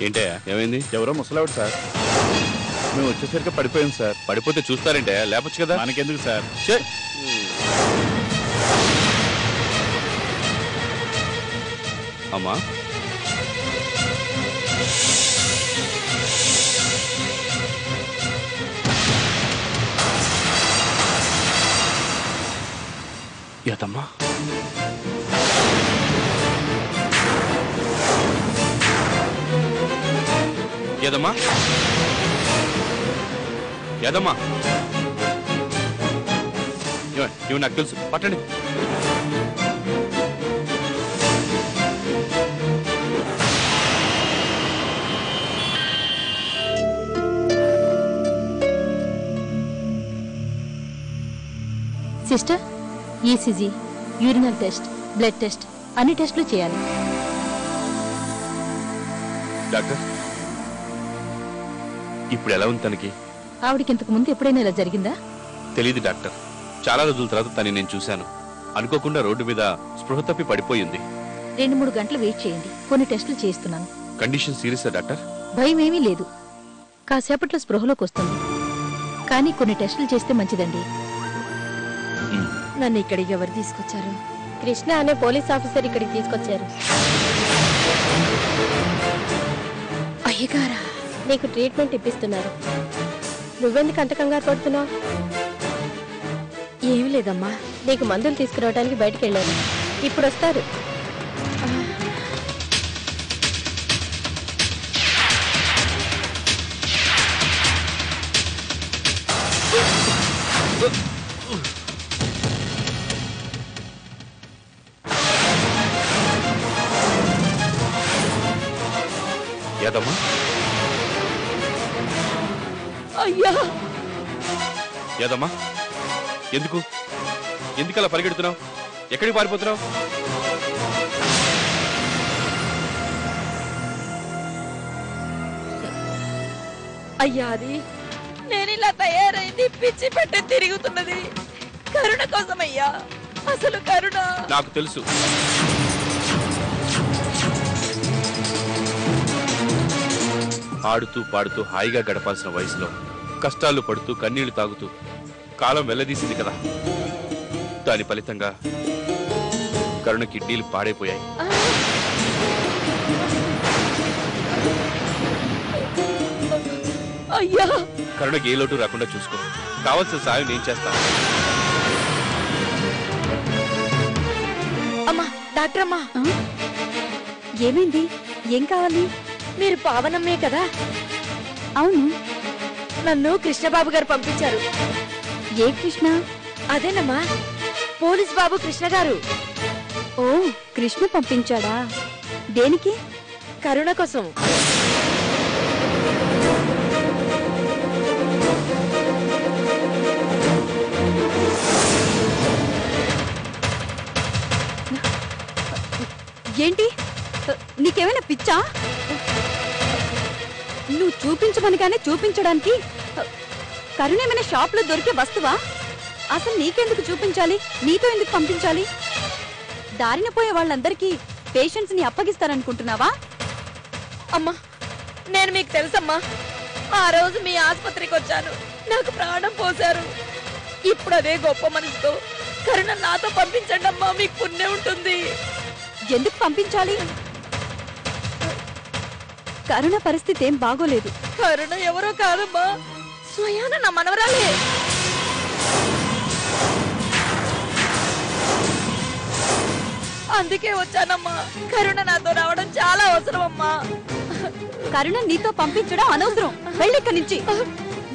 ఏంటే ఏమైంది? ఎవరో ముసలావిడ సార్. మేము వచ్చేసరికి పడిపోయాం సార్. పడిపోతే చూస్తారంటే లేపచ్చు కదా. మనకెందుకు సార్? అమ్మా యాదమ్మా యాదమ్మా యాదమ్మా ఇవి నాకు తెలుసు, పట్టండి. Sister, ECG, urinal test, blood test అన్ని టెస్టులు చేయాలి. డాక్టర్ ఇప్పుడు ఎలా ఉంది తనకి? ఆవిడికి ఇంతకు ముందు ఎప్పుడైనా ఇలా జరిగిందా? తెలియదు డాక్టర్. చాలా రోజుల తర్వాత తనని నేను చూశాను. అనుకోకుండా రోడ్డు మీద స్పృహ తప్పి పడిపోయింది. 2-3 గంటలు వెయిట్ చేయండి, కొన్ని టెస్టులు చేయిస్తున్నాను. Condition సీరియసా doctor? భయం ఏమీ లేదు, కాసేపట్లో స్పృహలోకి వస్తుంది. కానీ కొన్ని టెస్టులు చేస్తే మంచిదండి. నన్ను ఇక్కడికి ఎవరు తీసుకొచ్చారు? కృష్ణ అనే పోలీస్ ఆఫీసర్ ఇక్కడికి తీసుకొచ్చారు. అయ్యగారా, నీకు ట్రీట్మెంట్ ఇప్పిస్తున్నారు. నువ్వెందుకు అంత కంగారు పడుతున్నావు? ఏమి లేదమ్మా, నీకు మందులు తీసుకురావడానికి బయటికి వెళ్ళాను. ఇప్పుడు వస్తారు. యాదమ్మా అయ్యా, యాదమ్మా ఎందుకలా పరిగెడుతున్నావు? ఎక్కడికి పారిపోతున్నావు? అయ్యా, అది నేను ఇలా తయారైంది పిచ్చి పెట్టి తిరుగుతున్నది కరుణ కోసం అయ్యా. అసలు కరుణ నాకు తెలుసు. ఆడుతూ పాడుతూ హాయిగా గడపాల్సిన వయసులో కష్టాలు పడుతూ కన్నీళ్లు తాగుతూ కాలం వెళ్లదీసింది కదా. దాని ఫలితంగా కరుణ కిడ్నీలు పాడైపోయాయి. అయ్యా, కరుణకి ఏ లోటు రాకుండా చూసుకో. కావాల్సిన సాయం నేను చేస్తాను. అమ్మా, డాక్టర్ అమ్మా, ఏమైంది? ఏం కావాలి? మీరు పావనమ్మే కదా? అవును. నన్ను కృష్ణబాబు గారు పంపించారు. ఏ కృష్ణ? అదేనమ్మా, పోలీస్ బాబు కృష్ణ గారు. ఓ, కృష్ణ పంపించాడా? దేనికి? కరుణ కోసం. ఏంటి? నీకేమైనా పిచ్చా? నువ్వు చూపించమనిగానే చూపించడానికి కరుణ ఏమైనా షాప్ లో దొరికే వస్తువా? అసలు నీకెందుకు చూపించాలి? నీతో ఎందుకు పంపించాలి? దారిన పోయే వాళ్ళందరికీ పేషెంట్స్ ని అప్పగిస్తారనుకుంటున్నావా? అమ్మా, నేను మీకు తెలుసమ్మా, ఆ రోజు మీ ఆసుపత్రికి వచ్చాను, నాకు ప్రాణం పోశారు. ఇప్పుడు అదే గొప్ప మనసుతో కరుణ నాతో పంపించండి అమ్మా, మీకు పుణ్యం ఉంటుంది. ఎందుకు పంపించాలి? కరుణ పరిస్థితి ఏం బాగోలేదు. కరుణ ఎవరో కాదమ్మా, స్వయాన నా మనవరాలే. అందుకే వచ్చానమ్మా. కరుణ నాతో రావడం చాలా అవసరం అమ్మా. కరుణ నీతో పంపించడం అనవసరం. వెళ్ళిక్కడి నుంచి,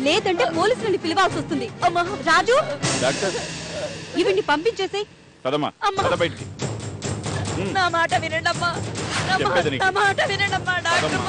లేదంటే పోలీసులని పిలవాల్సి వస్తుంది. అమ్మా, రాజు, డాక్టర్, ఇవన్నీ పంపించేసి. పదమ్మా, పద బయటికి. నా మాట వినండి అమ్మా, నా మాట వినండి అమ్మా. డాక్టర్